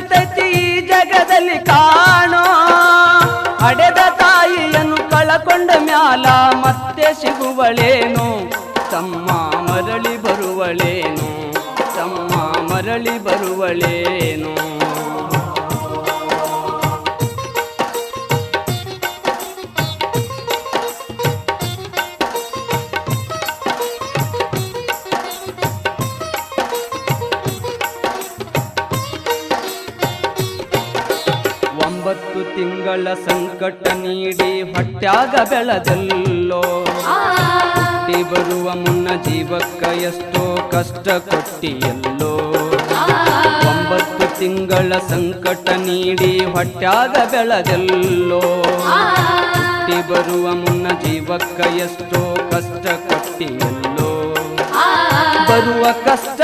ಇರ್ತೈತಿ ಈ ಜಗದಲ್ಲಿ ಕಾಣೋ. ಹಡೆದ ತಾಯಿಯನ್ನು ಕಳಕೊಂಡ ಮ್ಯಾಲ ಮತ್ತೆ ಸಿಗುವಳೇನು, ತಮ್ಮ ಮರಳಿ ಬರುವಳೇನು, ತಮ್ಮ ಮರಳಿ ಬರುವಳೇನು. ಒಂಬತ್ತು ತಿಂಗಳ ಸಂಕಟ ನೀಡಿ ಹೊಟ್ಯಾಗ ಬೆಳೆದಲ್ಲೋ, ಹುಟ್ಟಿ ಬರುವ ಮುನ್ನ ಜೀವಕ್ಕ ಎಷ್ಟೋ ಕಷ್ಟ ಕೊಟ್ಟಿಯಲ್ಲೋ. 9 ತಿಂಗಳ ಸಂಕಟ ನೀಡಿ ಹೊಟ್ಯಾಗ ಬೆಳೆದಲ್ಲೋ, ಹುಟ್ಟಿ ಬರುವ ಮುನ್ನ ಜೀವಕ್ಕ ಎಷ್ಟೋ ಕಷ್ಟ ಕೊಟ್ಟಿಯಲ್ಲೋ. ಬರುವ ಕಷ್ಟ